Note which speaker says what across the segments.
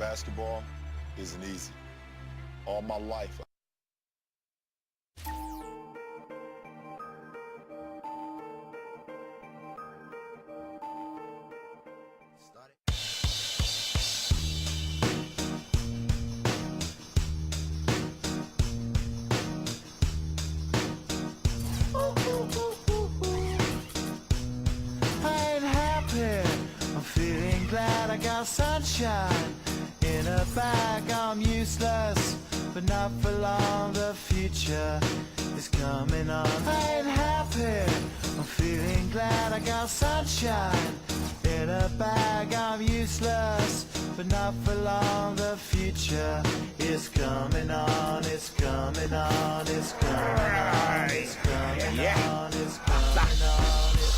Speaker 1: basketball isn't easy. All my life.
Speaker 2: Glad I got sunshine in a bag. I'm useless, but not for long. The future is coming on. I ain't happy. I'm feeling glad I got sunshine in a bag. I'm useless, but not for long. The future is coming on. It's coming on. It's coming on. It's coming on. It's coming on.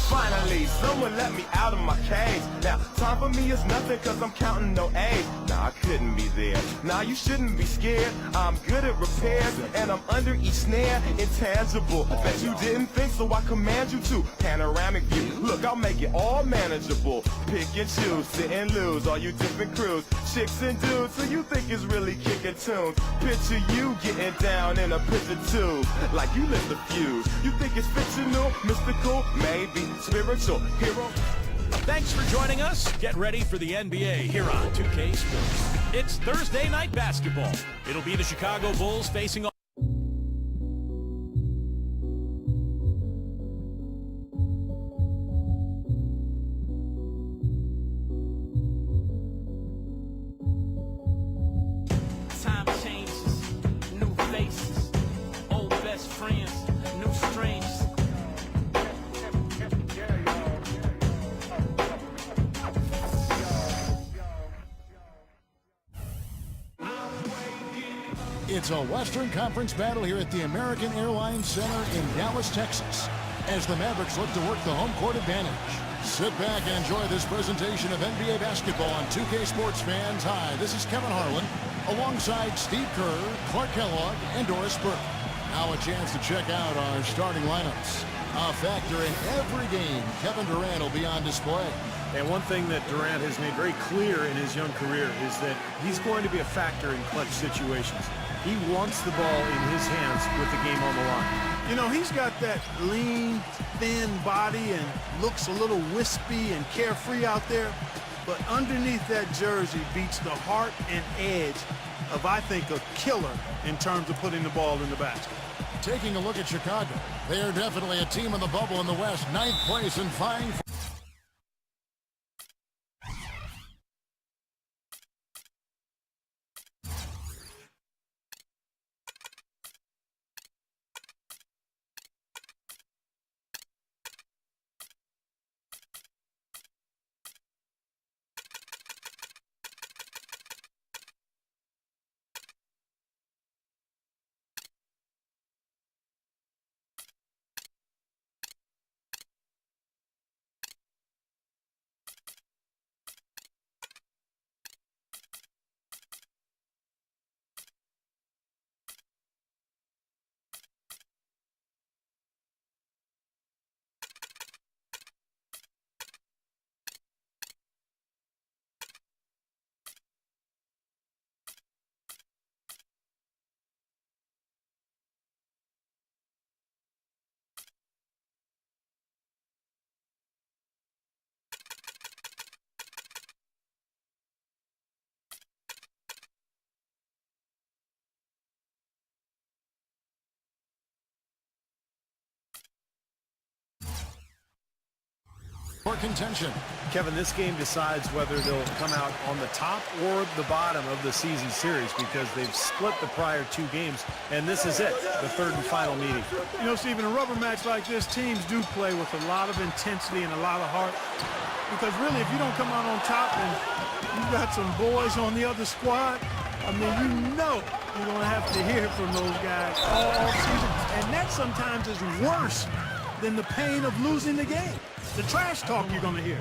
Speaker 3: Finally, someone let me out of my cage. Now, time for me is nothing cause I'm counting no A's. Nah, I couldn't be there. Nah, you shouldn't be scared. I'm good at repairs and I'm under each snare. Intangible, bet you didn't think so I command you to. Panoramic view, look, I'll make it all manageable. Pick and choose, sit and lose, all you different crews. Chicks and dudes, who you think is really kicking tunes. Picture you getting down in a picture tube, like you lit the fuse. You think it's fictional, mystical, maybe spiritual hero.
Speaker 4: Thanks for joining us. Get ready for the NBA here on 2K Sports. It's Thursday night basketball. It'll be the Chicago Bulls facing
Speaker 5: Time changes, new faces, old best friends, new strangers.
Speaker 6: It's a Western Conference battle here at the American Airlines Center in Dallas, Texas, as the Mavericks look to work the home court advantage. Sit back and enjoy this presentation of NBA basketball on 2K Sports fans. Hi, this is Kevin Harlan, alongside Steve Kerr, Clark Kellogg, and Doris Burke. Now a chance to check out our starting lineups. A factor in every game, Kevin Durant will be on display.
Speaker 7: And one thing that Durant has made very clear in his young career is that he's going to be a factor in clutch situations. He wants the ball in his hands with the game on the line.
Speaker 8: You know, he's got that lean, thin body and looks a little wispy and carefree out there. But underneath that jersey beats the heart and edge of, I think, a killer in terms of putting the ball in the basket.
Speaker 6: Taking a look at Chicago, they are definitely a team in the bubble in the West, 9th place and vying for contention.
Speaker 7: Kevin, this game decides whether they'll come out on the top or the bottom of the season series because they've split the prior two games, and this is it, the third and final meeting.
Speaker 8: You know, Steve, in a rubber match like this, teams do play with a lot of intensity and a lot of heart. Because really, if you don't come out on top and you've got some boys on the other squad, I mean, you know you're going to have to hear from those guys all season. And that sometimes is worse than the pain of losing the game. The trash talk you're going to hear.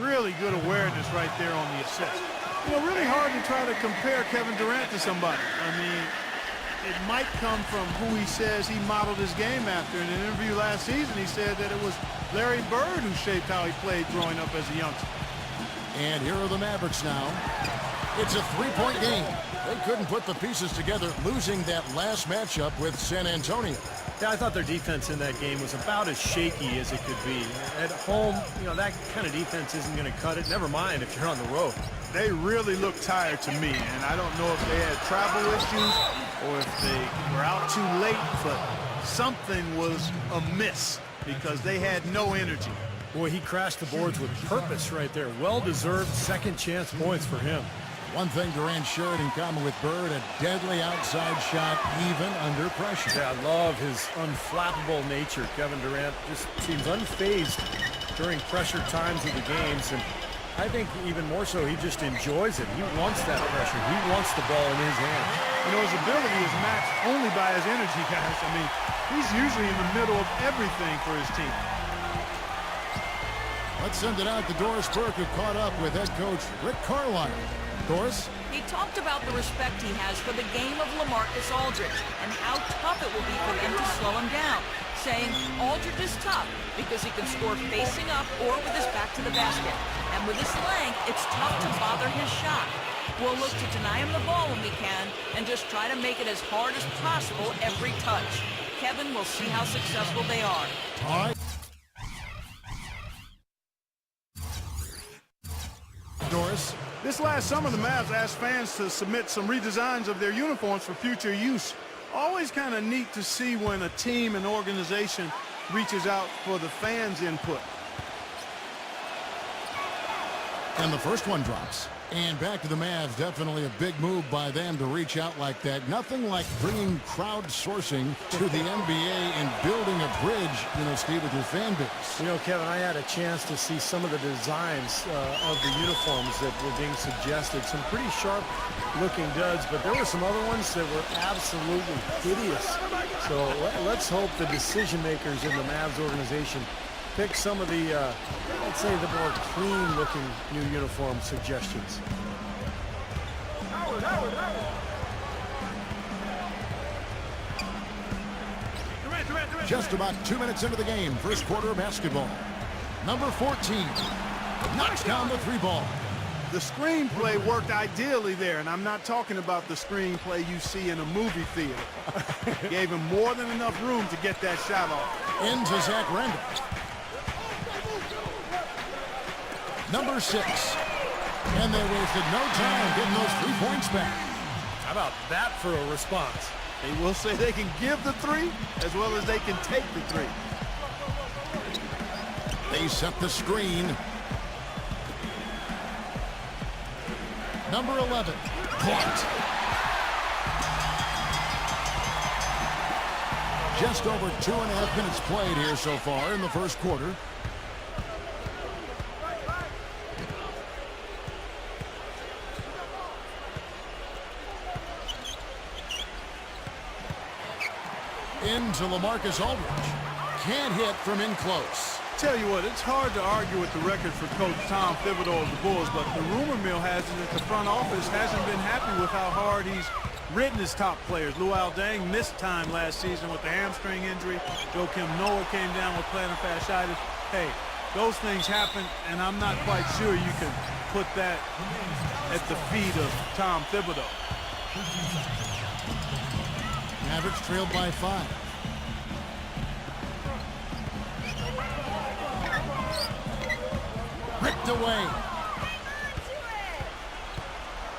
Speaker 8: Really good awareness right there on the assist. You know, really hard to try to compare Kevin Durant to somebody. I mean, it might come from who he says he modeled his game after. In an interview last season, he said that it was Larry Bird who shaped how he played growing up as a youngster.
Speaker 6: And here are the Mavericks now. It's a three-point game. They couldn't put the pieces together, losing that last matchup with San Antonio.
Speaker 7: Yeah, I thought their defense in that game was about as shaky as it could be. At home, that kind of defense isn't going to cut it. Never mind if you're on the road.
Speaker 8: They really look tired to me, and I don't know if they had travel issues or if they were out too late, but something was amiss because they had no energy.
Speaker 7: Boy, he crashed the boards with purpose right there. Well-deserved second chance points for him.
Speaker 6: One thing Durant shared in common with Bird, a deadly outside shot even under pressure.
Speaker 7: Yeah, I love his unflappable nature. Kevin Durant just seems unfazed during pressure times of the games, and I think even more so, he just enjoys it. He wants that pressure. He wants the ball in his hands.
Speaker 8: His ability is matched only by his energy, guys. I mean, he's usually in the middle of everything for his team.
Speaker 6: Let's send it out to Doris Burke, who caught up with head coach Rick Carlisle. Doris?
Speaker 9: He talked about the respect he has for the game of LaMarcus Aldridge and how tough it will be for them to slow him down, saying Aldridge is tough because he can score facing up or with his back to the basket. And with his length, it's tough to bother his shot. We'll look to deny him the ball when we can and just try to make it as hard as possible every touch. Kevin, we'll see how successful they are.
Speaker 6: All right. Doris?
Speaker 8: This last summer, the Mavs asked fans to submit some redesigns of their uniforms for future use. Always kind of neat to see when a team and organization reaches out for the fans' input.
Speaker 6: And the first one drops. And back to the Mavs, definitely a big move by them to reach out like that. Nothing like bringing crowdsourcing to the NBA and building a bridge, Steve, with your fan base.
Speaker 7: Kevin, I had a chance to see some of the designs of the uniforms that were being suggested. Some pretty sharp-looking duds, but there were some other ones that were absolutely hideous. So let's hope the decision-makers in the Mavs organization pick some of the, let's say, the more clean-looking new uniform suggestions.
Speaker 6: Just about 2 minutes into the game, first quarter of basketball. Number 14 knocks down the three ball.
Speaker 8: The screenplay worked ideally there, and I'm not talking about the screenplay you see in a movie theater. Gave him more than enough room to get that shot off.
Speaker 6: Into Zach Randall. Number 6. And they wasted no time getting those 3 points back.
Speaker 7: How about that for a response?
Speaker 8: They will say they can give the three as well as they can take the three.
Speaker 6: They set the screen. Number 11. Blocked. Just over 2.5 minutes played here so far in the first quarter. Into LaMarcus Aldridge. Can't hit from in close.
Speaker 8: Tell you what, it's hard to argue with the record for Coach Tom Thibodeau of the Bulls, but the rumor mill has it that the front office hasn't been happy with how hard he's ridden his top players. Luol Deng missed time last season with the hamstring injury. Joakim Noah came down with plantar fasciitis. Hey, those things happen, and I'm not quite sure you can put that at the feet of Tom Thibodeau.
Speaker 6: Mavericks trailed by 5. Ripped away.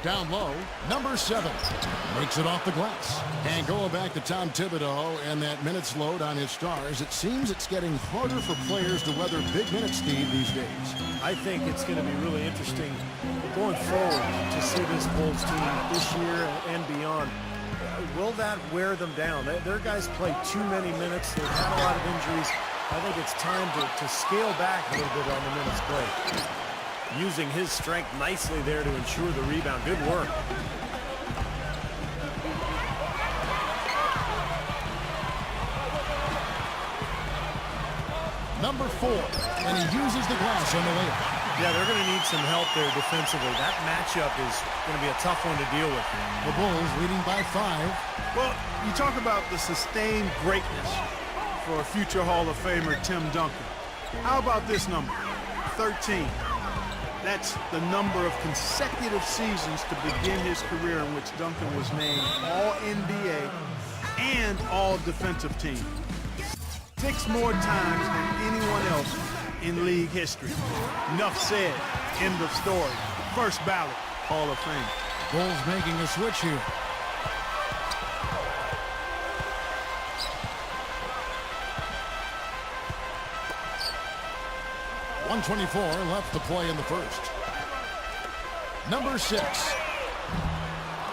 Speaker 6: Down low, number 7 makes it off the glass. And going back to Tom Thibodeau and that minutes load on his stars, it seems it's getting harder for players to weather big minutes, Steve, these days.
Speaker 7: I think it's going to be really interesting going forward to see this Bulls team this year and beyond. Will that wear them down? Their guys play too many minutes. They've had a lot of injuries. I think it's time to scale back a little bit on the minutes played. Using his strength nicely there to ensure the rebound. Good work.
Speaker 6: Number 4, and he uses the glass on the layup.
Speaker 7: Yeah, they're going to need some help there defensively. That matchup is going to be a tough one to deal with.
Speaker 6: The Bulls leading by 5.
Speaker 8: Well, you talk about the sustained greatness for future Hall of Famer Tim Duncan. How about this number, 13? That's the number of consecutive seasons to begin his career in which Duncan was named All-NBA and All-Defensive Team. 6 more times than anyone else in league history. Enough said. End of story. First ballot Hall of Fame.
Speaker 6: Bulls making a switch here. .124 left to play in the first. Number 6.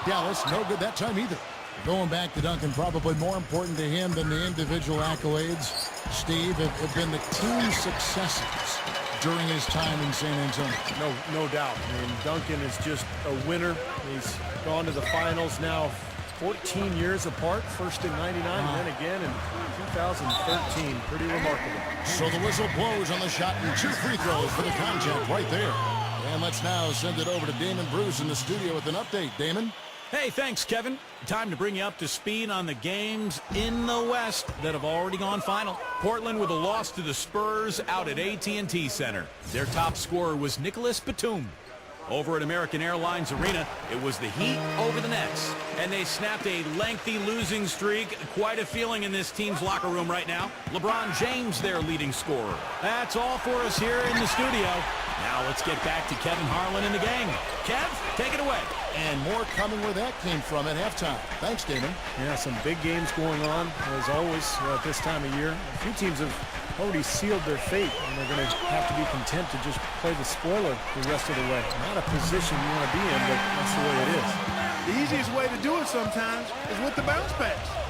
Speaker 6: Dallas, no good that time either. Going back to Duncan, probably more important to him than the individual accolades, Steve, have been the team successes during his time in San Antonio.
Speaker 7: No doubt. I mean, Duncan is just a winner. He's gone to the finals now 14 years apart. First in 99 and then again in 2013. Pretty remarkable.
Speaker 6: So the whistle blows on the shot and 2 free throws for the contact right there. And let's now send it over to Damon Bruce in the studio with an update. Damon?
Speaker 4: Hey, thanks, Kevin. Time to bring you up to speed on the games in the West that have already gone final. Portland with a loss to the Spurs out at AT&T Center. Their top scorer was Nicholas Batum. Over at American Airlines Arena, it was the Heat over the Nets. And they snapped a lengthy losing streak. Quite a feeling in this team's locker room right now. LeBron James, their leading scorer. That's all for us here in the studio. Now let's get back to Kevin Harlan and the gang. Kev, take it away.
Speaker 6: And more coming where that came from at halftime. Thanks, Damon.
Speaker 7: Yeah, some big games going on, as always, at this time of year. A few teams have already sealed their fate, and they're going to have to be content to just play the spoiler the rest of the way. Not a position you want to be in, but that's the way it is.
Speaker 8: The easiest way to do it sometimes is with the bounce pass.